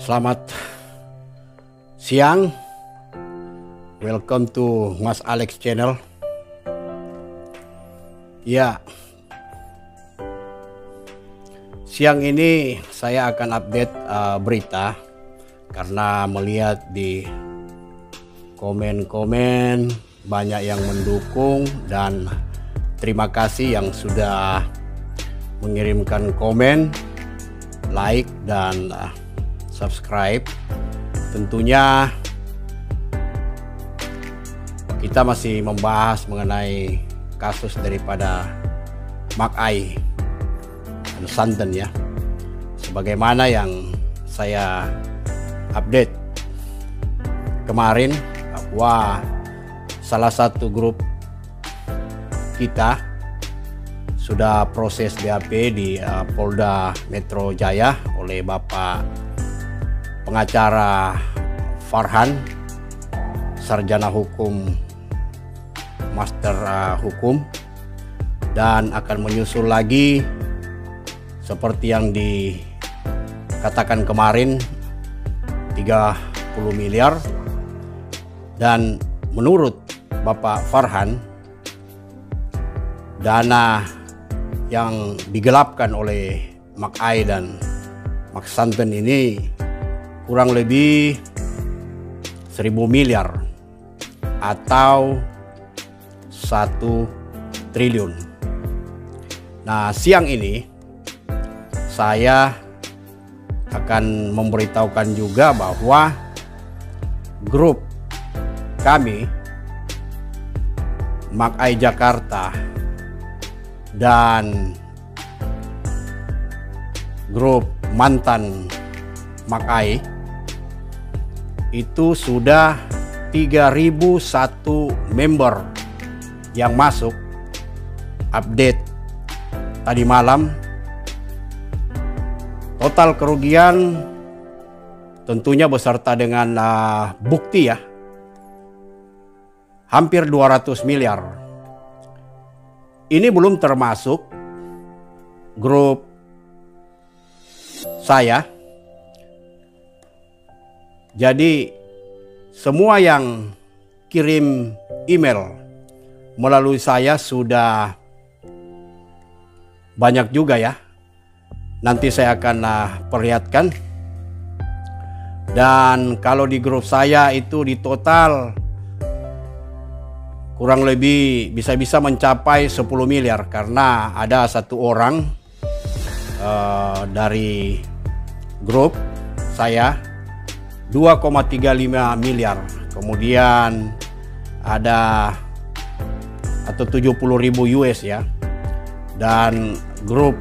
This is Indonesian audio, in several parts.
Selamat siang, welcome to Mas Alex Channel. Ya, siang ini saya akan update berita karena melihat di komen-komen banyak yang mendukung dan terima kasih yang sudah mengirimkan komen, like dan subscribe. Tentunya kita masih membahas mengenai kasus daripada Mak Ai dan Santen ya. Sebagaimana yang saya update kemarin bahwa salah satu grup kita sudah proses BAP di Polda Metro Jaya oleh Bapak pengacara Farhan, sarjana hukum, master hukum, dan akan menyusul lagi seperti yang dikatakan kemarin 30 miliar. Dan menurut Bapak Farhan, dana yang digelapkan oleh Mak Ai dan Mak Santen ini kurang lebih 1.000 miliar atau 1 triliun. Nah, siang ini saya akan memberitahukan juga bahwa grup kami Mak Ai Jakarta dan grup mantan Mak Ai itu sudah 3.001 member yang masuk. Update tadi malam, total kerugian tentunya beserta dengan bukti ya, hampir 200 miliar. Ini belum termasuk grup saya. Jadi semua yang kirim email melalui saya sudah banyak juga ya. Nanti saya akan perlihatkan. Dan kalau di grup saya itu di total kurang lebih bisa mencapai 10 miliar. Karena ada satu orang dari grup saya 2,35 miliar. Kemudian ada atau 70.000 US ya. Dan grup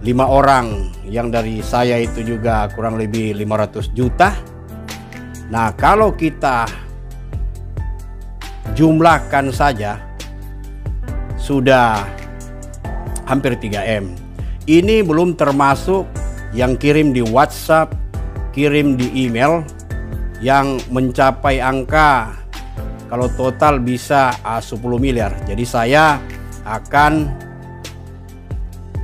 5 orang yang dari saya itu juga kurang lebih 500 juta. Nah, kalau kita jumlahkan saja sudah hampir 3M. Ini belum termasuk yang kirim di WhatsApp, kirim di email yang mencapai angka kalau total bisa 10 miliar. Jadi saya akan,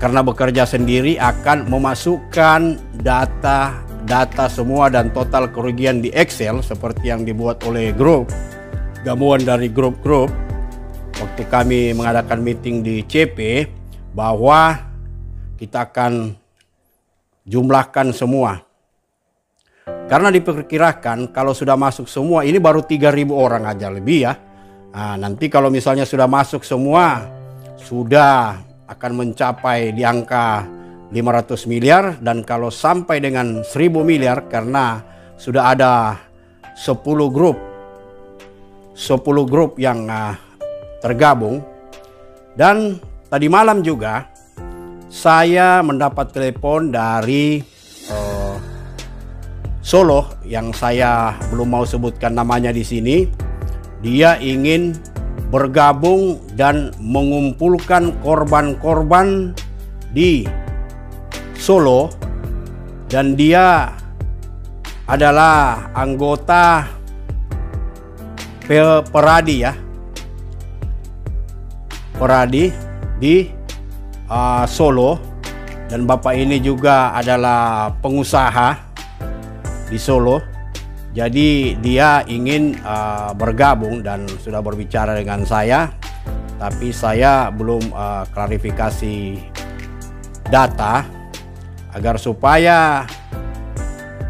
karena bekerja sendiri, akan memasukkan data semua dan total kerugian di Excel seperti yang dibuat oleh grup, gabungan dari grup-grup waktu kami mengadakan meeting di CP, bahwa kita akan jumlahkan semua. Karena diperkirakan kalau sudah masuk semua, ini baru 3.000 orang aja lebih ya. Nah, nanti kalau misalnya sudah masuk semua, sudah akan mencapai di angka 500 miliar. Dan kalau sampai dengan 1.000 miliar, karena sudah ada 10 grup yang tergabung. Dan tadi malam juga saya mendapat telepon dari Solo yang saya belum mau sebutkan namanya di sini. Dia ingin bergabung dan mengumpulkan korban-korban di Solo, dan dia adalah anggota Peradi ya, Peradi di Solo, dan bapak ini juga adalah pengusaha di Solo. Jadi dia ingin bergabung dan sudah berbicara dengan saya, tapi saya belum klarifikasi data agar supaya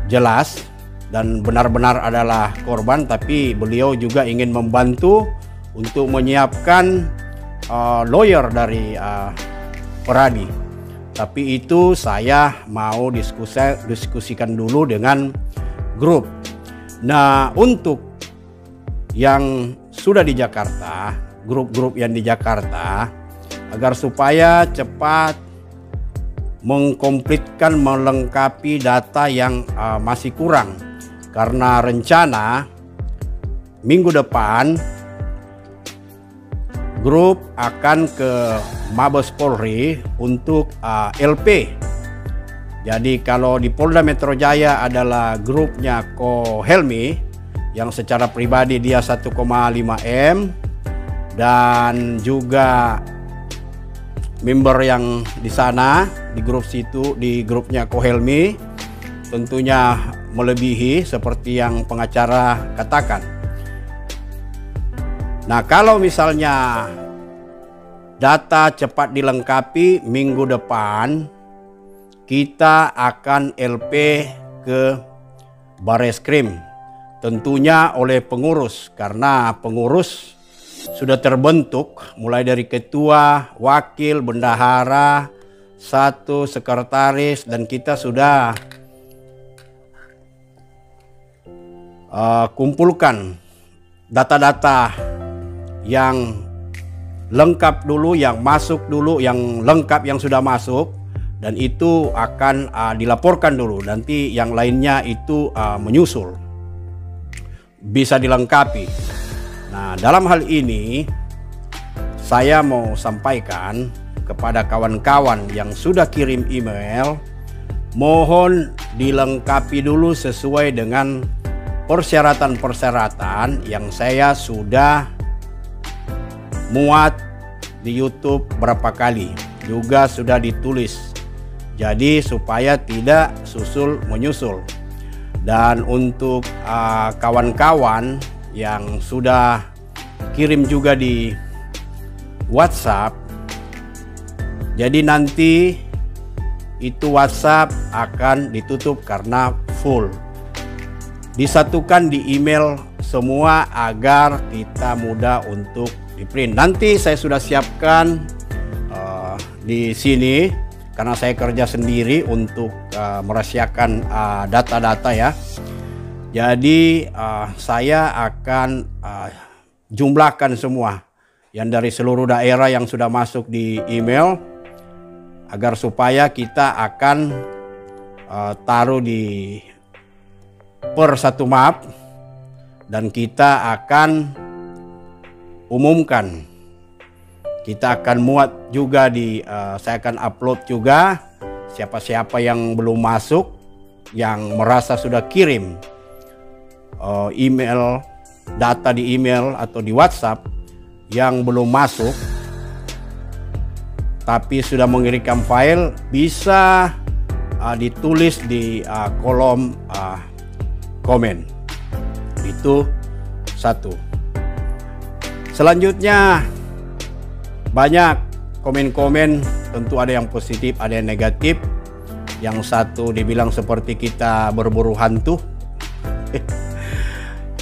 jelas dan benar-benar adalah korban, tapi beliau juga ingin membantu untuk menyiapkan lawyer dari Peradi. Tapi itu saya mau diskusikan dulu dengan grup. Nah, untuk yang sudah di Jakarta, grup-grup yang di Jakarta, agar supaya cepat mengkomplitkan, melengkapi data yang masih kurang, karena rencana minggu depan grup akan ke Mabes Polri untuk LP. Jadi kalau di Polda Metro Jaya adalah grupnya Ko Helmi yang secara pribadi dia 1,5 M, dan juga member yang di sana di grup situ, di grupnya Ko Helmi tentunya melebihi seperti yang pengacara katakan. Nah, kalau misalnya data cepat dilengkapi, minggu depan kita akan LP ke Bareskrim, tentunya oleh pengurus, karena pengurus sudah terbentuk mulai dari ketua, wakil, bendahara, satu sekretaris, dan kita sudah kumpulkan data-data yang lengkap dulu, yang masuk dulu, yang lengkap yang sudah masuk, dan itu akan dilaporkan dulu. Nanti yang lainnya itu menyusul, bisa dilengkapi. Nah, dalam hal ini saya mau sampaikan kepada kawan-kawan yang sudah kirim email, mohon dilengkapi dulu sesuai dengan persyaratan-persyaratan yang saya sudah muat di YouTube berapa kali, juga sudah ditulis. Jadi supaya tidak susul menyusul. Dan untuk kawan-kawan yang sudah kirim juga di WhatsApp, jadi nanti itu WhatsApp akan ditutup karena full. Disatukan di email semua agar kita mudah untuk di print. Nanti saya sudah siapkan di sini karena saya kerja sendiri untuk merahasiakan data-data ya. Jadi saya akan jumlahkan semua yang dari seluruh daerah yang sudah masuk di email, agar supaya kita akan taruh di per satu map, dan kita akan umumkan. Kita akan muat juga di saya akan upload juga siapa-siapa yang belum masuk, yang merasa sudah kirim email, data di email atau di WhatsApp yang belum masuk tapi sudah mengirimkan file, bisa ditulis di kolom komen. Itu satu. Selanjutnya banyak komen-komen, tentu ada yang positif, ada yang negatif. Yang satu dibilang seperti kita berburu hantu.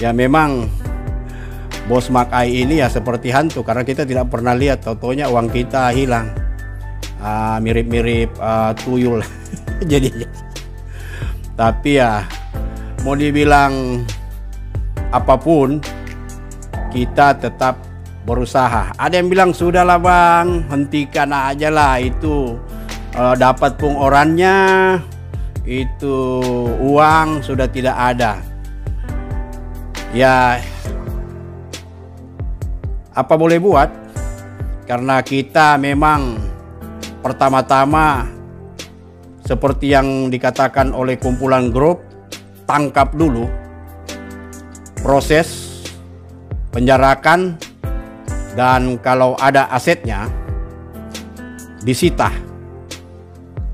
Ya memang Bos Makai ini ya seperti hantu, karena kita tidak pernah lihat, tau-taunya uang kita hilang. Mirip-mirip tuyul jadinya. Tapi ya mau dibilang apapun, kita tetap berusaha. Ada yang bilang sudahlah bang, hentikan aja lah itu, dapat pengorannya, itu uang sudah tidak ada. Ya apa boleh buat, karena kita memang pertama-tama seperti yang dikatakan oleh kumpulan grup, tangkap dulu, proses, penjarakan, dan kalau ada asetnya disita,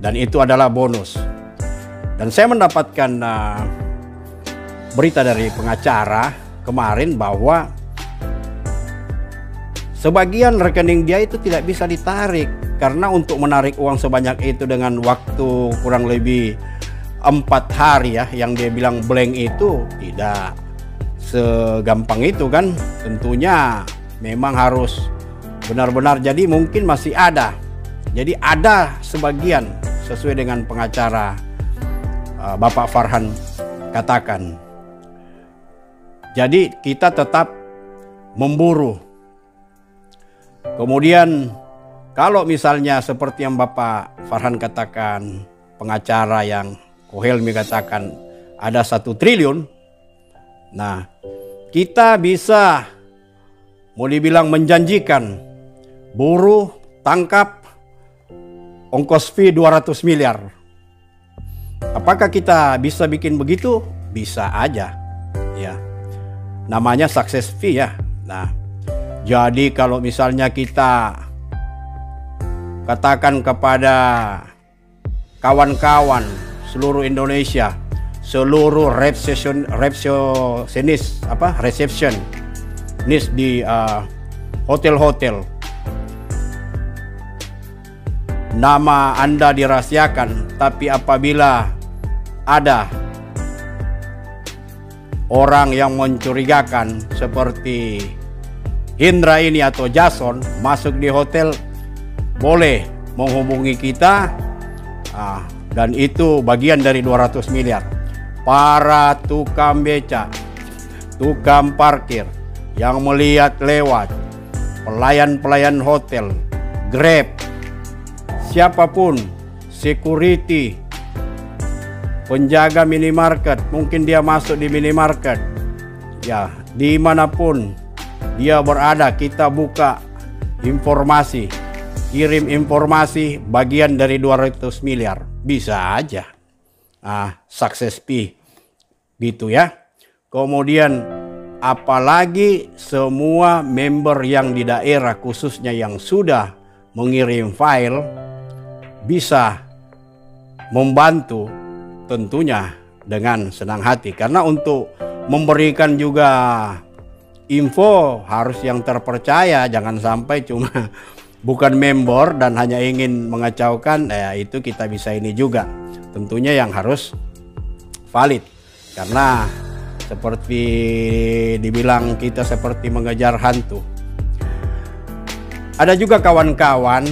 dan itu adalah bonus. Dan saya mendapatkan berita dari pengacara kemarin bahwa sebagian rekening dia itu tidak bisa ditarik, karena untuk menarik uang sebanyak itu dengan waktu kurang lebih 4 hari ya, yang dia bilang blank itu tidak segampang itu kan. Tentunya memang harus benar-benar, jadi mungkin masih ada. Jadi ada sebagian sesuai dengan pengacara Bapak Farhan katakan. Jadi kita tetap memburu. Kemudian kalau misalnya seperti yang Bapak Farhan katakan, pengacara yang Kohelmi katakan ada 1 triliun. Nah, kita bisa mau dibilang menjanjikan, buruh, tangkap, ongkos fee 200 miliar. Apakah kita bisa bikin begitu? Bisa aja. Ya. Namanya success fee ya. Nah, jadi kalau misalnya kita katakan kepada kawan-kawan seluruh Indonesia, seluruh resepsionis di hotel-hotel, nama Anda dirahasiakan, tapi apabila ada orang yang mencurigakan seperti Indra ini atau Jason masuk di hotel, boleh menghubungi kita, dan itu bagian dari 200 miliar. Para tukang beca, tukang parkir yang melihat lewat, pelayan-pelayan hotel, Grab, siapapun, security, penjaga minimarket, mungkin dia masuk di minimarket, ya dimanapun dia berada, kita buka informasi, kirim informasi, bagian dari 200 miliar. Bisa aja. Success fee gitu ya. Kemudian apalagi semua member yang di daerah, khususnya yang sudah mengirim file, bisa membantu tentunya dengan senang hati. Karena untuk memberikan juga info harus yang terpercaya, jangan sampai cuma bukan member dan hanya ingin mengacaukan, itu kita bisa ini juga. Tentunya yang harus valid, karena seperti dibilang kita seperti mengejar hantu. Ada juga kawan-kawan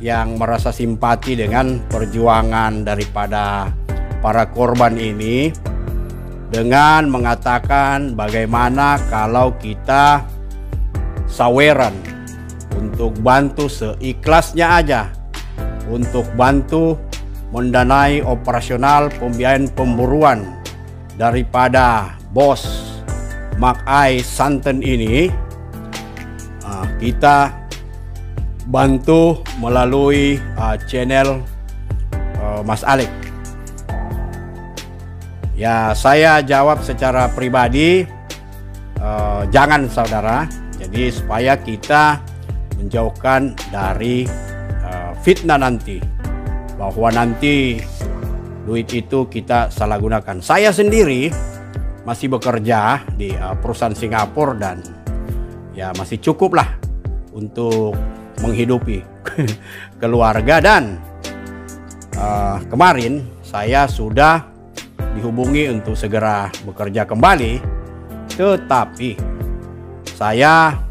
yang merasa simpati dengan perjuangan daripada para korban ini dengan mengatakan bagaimana kalau kita saweran untuk bantu seikhlasnya aja, untuk bantu mendanai operasional pembiayaan pemburuan daripada bos Makai Santen ini. Kita bantu melalui channel Mas Alek. Ya, saya jawab secara pribadi, jangan saudara. Jadi supaya kita menjauhkan dari fitnah nanti, bahwa nanti duit itu kita salah gunakan. Saya sendiri masih bekerja di perusahaan Singapura dan ya masih cukup lah untuk menghidupi keluarga. Dan kemarin saya sudah dihubungi untuk segera bekerja kembali, tetapi saya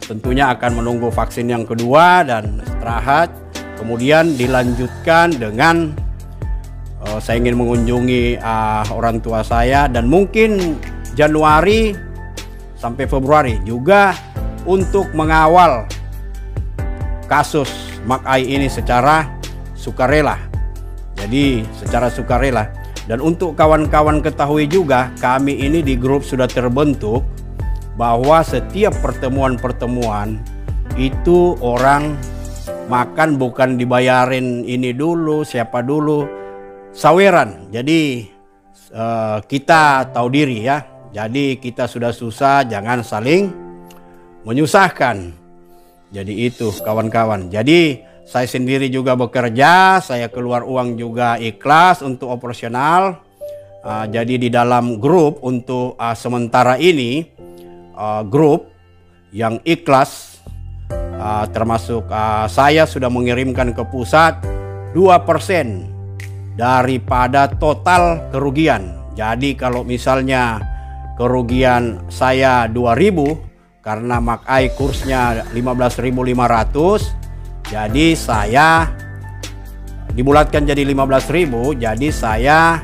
tentunya akan menunggu vaksin yang kedua dan istirahat. Kemudian dilanjutkan dengan saya ingin mengunjungi orang tua saya, dan mungkin Januari sampai Februari juga untuk mengawal kasus Makai ini secara sukarela. Jadi secara sukarela. Dan untuk kawan-kawan ketahui juga, kami ini di grup sudah terbentuk bahwa setiap pertemuan-pertemuan itu orang makan bukan dibayarin ini dulu, siapa dulu, saweran. Jadi kita tahu diri ya. Jadi kita sudah susah, jangan saling menyusahkan. Jadi itu kawan-kawan. Jadi saya sendiri juga bekerja, saya keluar uang juga ikhlas untuk operasional. Jadi di dalam grup untuk sementara ini, grup yang ikhlas, termasuk saya sudah mengirimkan ke pusat 2% daripada total kerugian. Jadi kalau misalnya kerugian saya 2.000 karena makai kursnya 15.500, jadi saya dibulatkan jadi 15.000, jadi saya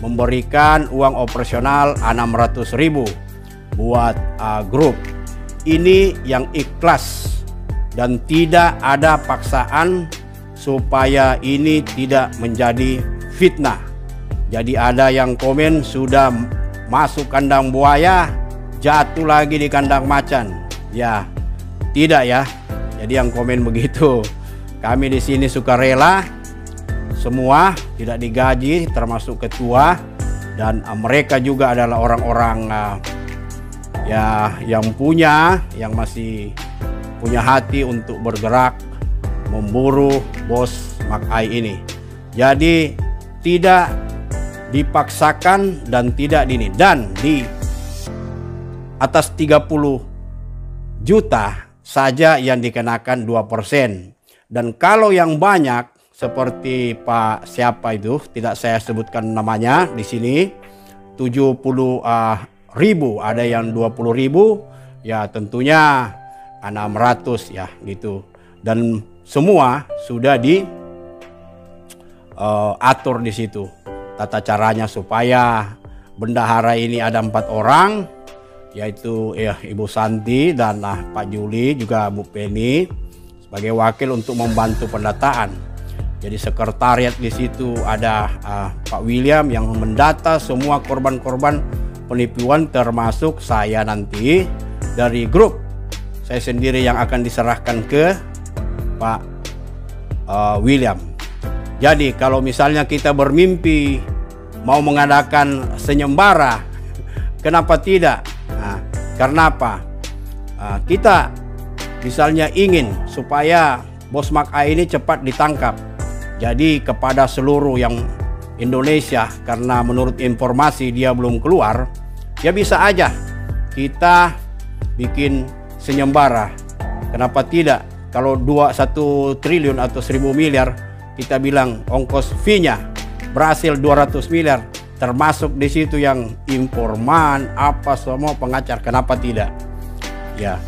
memberikan uang operasional 600.000 buat grup. Ini yang ikhlas dan tidak ada paksaan supaya ini tidak menjadi fitnah. Jadi ada yang komen sudah masuk kandang buaya, jatuh lagi di kandang macan. Ya, tidak ya. Jadi yang komen begitu. Kami di sini sukarela, semua tidak digaji, termasuk ketua, dan mereka juga adalah orang-orang ya yang masih punya hati untuk bergerak memburu bos Makai ini. Jadi tidak dipaksakan dan tidak dini, dan di atas 30 juta saja yang dikenakan 2%. Dan kalau yang banyak seperti Pak siapa itu, tidak saya sebutkan namanya di sini, 70.000, ada yang 20.000, ya tentunya 600 ya gitu. Dan semua sudah diatur di situ tata caranya supaya bendahara ini ada 4 orang, yaitu Ibu Santi dan Pak Juli, juga Bu Penny sebagai wakil untuk membantu pendataan. Jadi sekretariat di situ ada Pak William yang mendata semua korban-korban penipuan, termasuk saya nanti dari grup. Saya sendiri yang akan diserahkan ke Pak William. Jadi kalau misalnya kita bermimpi mau mengadakan senyembara, kenapa tidak? Nah, karena apa? Kita misalnya ingin supaya bos Makai ini cepat ditangkap. Jadi kepada seluruh yang Indonesia, karena menurut informasi dia belum keluar, ya bisa aja kita bikin senyembara. Kenapa tidak? Kalau 1 triliun atau 1.000 miliar, kita bilang ongkos fee-nya berhasil 200 miliar, termasuk di situ yang informan, apa semua pengacar. Kenapa tidak? Ya,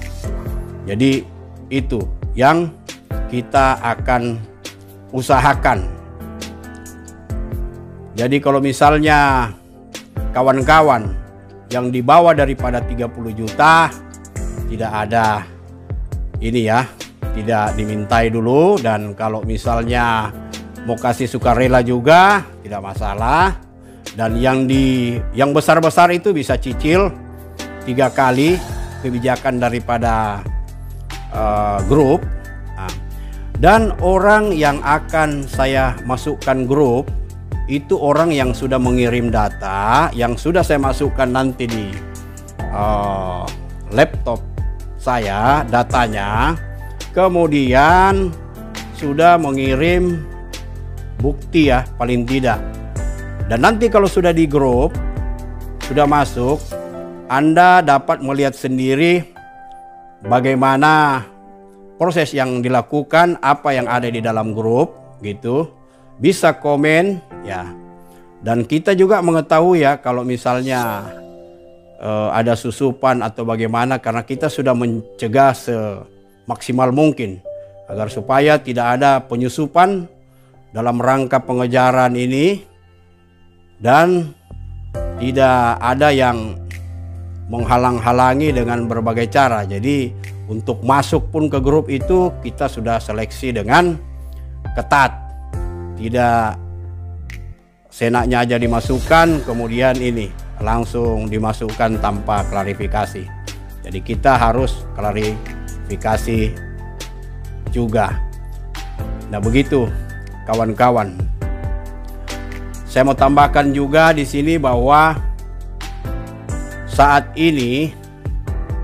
jadi itu yang kita akan usahakan. Jadi kalau misalnya kawan-kawan yang di bawah daripada 30 juta tidak ada ini ya, tidak dimintai dulu. Dan kalau misalnya mau kasih sukarela juga tidak masalah. Dan yang besar-besar itu bisa cicil 3 kali kebijakan daripada grup. Dan orang yang akan saya masukkan grup itu orang yang sudah mengirim data, yang sudah saya masukkan nanti di laptop saya datanya, kemudian sudah mengirim bukti ya paling tidak. Dan nanti kalau sudah di grup, sudah masuk, Anda dapat melihat sendiri bagaimana proses yang dilakukan, apa yang ada di dalam grup gitu. Bisa komen ya. Dan kita juga mengetahui ya kalau misalnya ada susupan atau bagaimana, karena kita sudah mencegah semaksimal mungkin agar supaya tidak ada penyusupan dalam rangka pengejaran ini, dan tidak ada yang menghalang-halangi dengan berbagai cara. Jadi untuk masuk pun ke grup itu kita sudah seleksi dengan ketat, tidak senaknya aja dimasukkan kemudian ini langsung dimasukkan tanpa klarifikasi. Jadi kita harus klarifikasi juga. Nah begitu kawan-kawan. Saya mau tambahkan juga di sini bahwa saat ini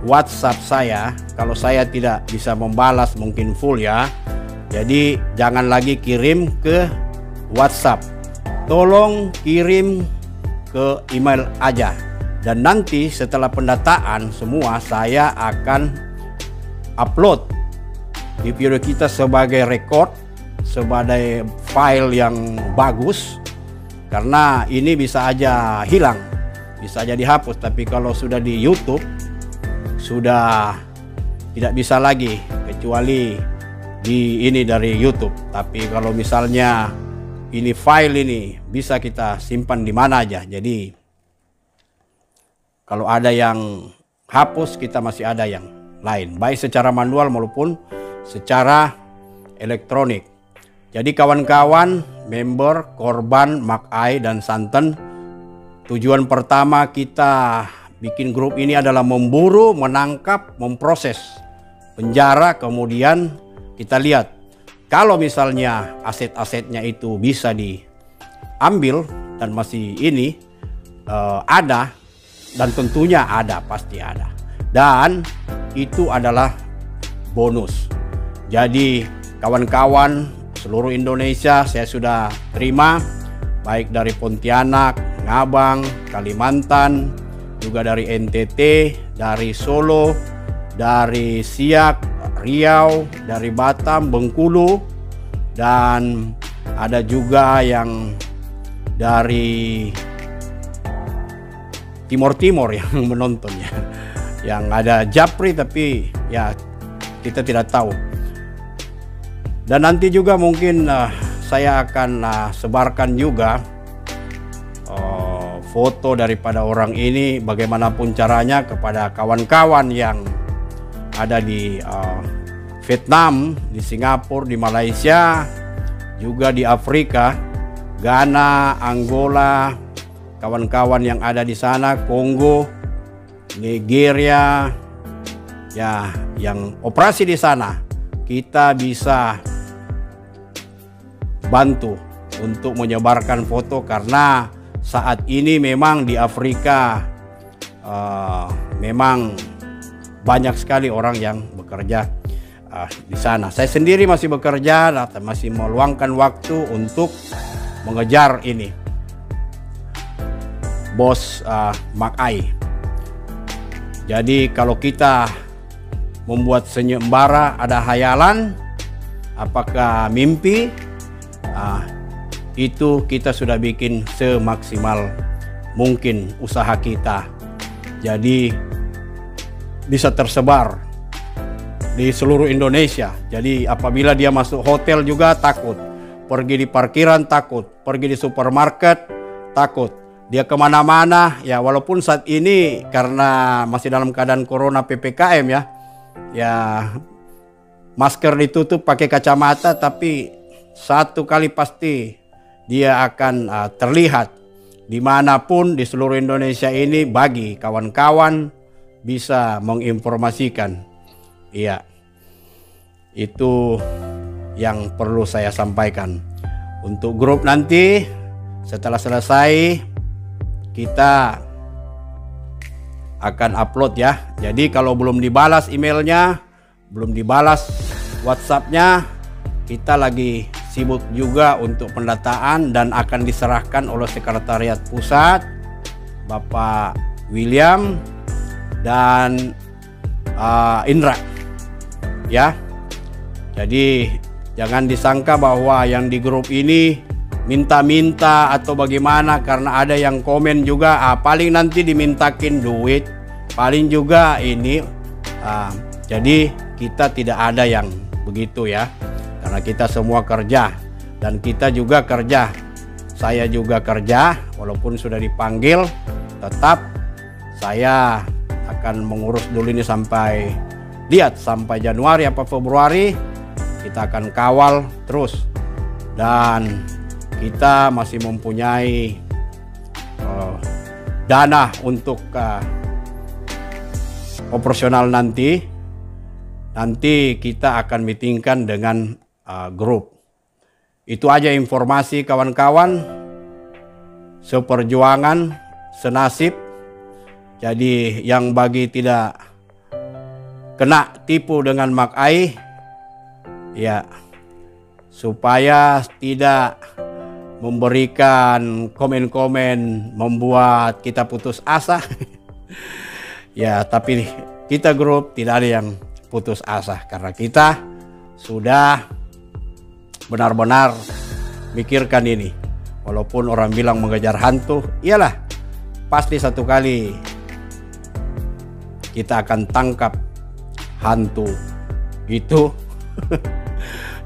WhatsApp saya, kalau saya tidak bisa membalas mungkin full ya, jadi jangan lagi kirim ke WhatsApp, tolong kirim ke email aja. Dan nanti setelah pendataan semua, saya akan upload di video kita sebagai record, sebagai file yang bagus. Karena ini bisa aja hilang, bisa aja dihapus. Tapi kalau sudah di YouTube, sudah tidak bisa lagi, kecuali di ini dari YouTube. Tapi kalau misalnya ini file ini bisa kita simpan di mana aja. Jadi kalau ada yang hapus, kita masih ada yang lain, baik secara manual maupun secara elektronik. Jadi kawan-kawan, member, korban, Makai dan Santen, tujuan pertama kita bikin grup ini adalah memburu, menangkap, memproses, penjara, kemudian kita lihat kalau misalnya aset-asetnya itu bisa diambil dan masih ini ada, dan tentunya ada, pasti ada, dan itu adalah bonus. Jadi kawan-kawan seluruh Indonesia, saya sudah terima baik dari Pontianak, Ngabang, Kalimantan, juga dari NTT, dari Solo, dari Siak, Riau, dari Batam, Bengkulu, dan ada juga yang dari Timur-Timur yang menontonnya, yang ada Japri, tapi ya kita tidak tahu. Dan nanti juga mungkin saya akan sebarkan juga foto daripada orang ini, bagaimanapun caranya, kepada kawan-kawan yang ada di Vietnam, di Singapura, di Malaysia, juga di Afrika, Ghana, Angola, kawan-kawan yang ada di sana, Kongo, Nigeria, ya, yang operasi di sana, kita bisa bantu untuk menyebarkan foto. Karena saat ini memang di Afrika memang banyak sekali orang yang bekerja di sana. Saya sendiri masih bekerja, masih meluangkan waktu untuk mengejar ini bos Makai. Jadi kalau kita membuat senyembara, ada hayalan, apakah mimpi, itu kita sudah bikin semaksimal mungkin usaha kita. Jadi bisa tersebar di seluruh Indonesia. Jadi apabila dia masuk hotel juga takut, pergi di parkiran takut, pergi di supermarket takut, dia kemana-mana ya. Walaupun saat ini karena masih dalam keadaan corona PPKM ya masker ditutup, pakai kacamata, tapi satu kali pasti dia akan terlihat dimanapun di seluruh Indonesia ini, bagi kawan-kawan bisa menginformasikan. Iya, itu yang perlu saya sampaikan. Untuk grup nanti setelah selesai kita akan upload ya. Jadi kalau belum dibalas emailnya, belum dibalas WhatsAppnya, kita lagi sibuk juga untuk pendataan dan akan diserahkan oleh Sekretariat Pusat Bapak William dan Indra ya. Jadi jangan disangka bahwa yang di grup ini minta-minta atau bagaimana, karena ada yang komen juga paling nanti dimintakin duit, paling juga ini jadi kita tidak ada yang begitu ya, karena kita semua kerja dan kita juga kerja. Saya juga kerja, walaupun sudah dipanggil, tetap saya akan mengurus dulu ini sampai lihat sampai Januari apa Februari, kita akan kawal terus. Dan kita masih mempunyai dana untuk operasional nanti kita akan meetingkan dengan grup. Itu aja informasi kawan-kawan, seperjuangan, senasib. Jadi yang bagi tidak kena tipu dengan Mak Ai, ya supaya tidak memberikan komen-komen membuat kita putus asa. Ya, tapi kita grup tidak ada yang putus asa karena kita sudah benar-benar mikirkan ini. Walaupun orang bilang mengejar hantu, iyalah pasti satu kali kita akan tangkap hantu itu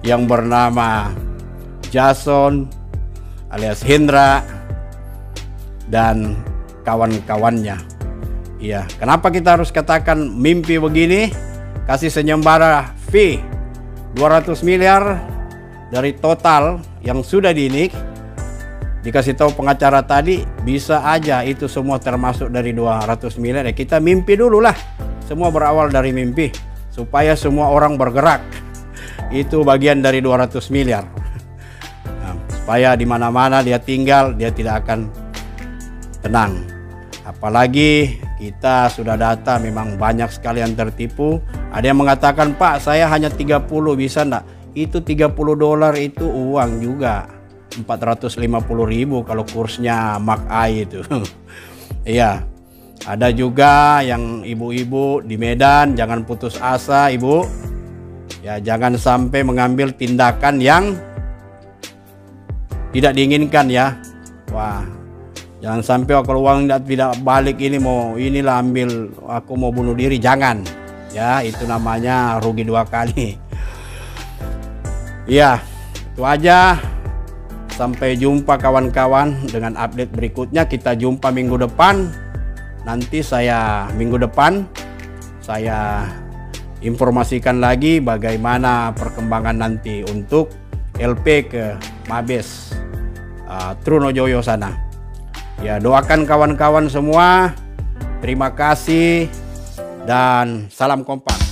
yang bernama Jason alias Hendra dan kawan-kawannya. Iya, kenapa kita harus katakan mimpi begini? Kasih senyembara fee 200 miliar dari total yang sudah dinik. Dikasih tahu pengacara tadi, bisa aja itu semua termasuk dari 200 miliar. Ya kita mimpi dulu lah. Semua berawal dari mimpi. Supaya semua orang bergerak. Itu bagian dari 200 miliar. Nah, supaya di mana-mana dia tinggal, dia tidak akan tenang. Apalagi kita sudah data memang banyak sekali yang tertipu. Ada yang mengatakan, Pak saya hanya 30, bisa enggak? Itu 30 dolar itu uang juga 450.000 kalau kursnya Mak Ai itu. Iya, ada juga yang ibu-ibu di Medan, jangan putus asa ibu. Ya, jangan sampai mengambil tindakan yang tidak diinginkan ya. Wah, jangan sampai kalau uang tidak balik ini mau inilah ambil, aku mau bunuh diri, jangan. Ya, itu namanya rugi 2 kali. Ya, itu aja. Sampai jumpa kawan-kawan dengan update berikutnya. Kita jumpa minggu depan. Nanti minggu depan saya informasikan lagi bagaimana perkembangan nanti untuk LP ke Mabes Trunojoyo sana. Ya, doakan kawan-kawan semua. Terima kasih dan salam kompak.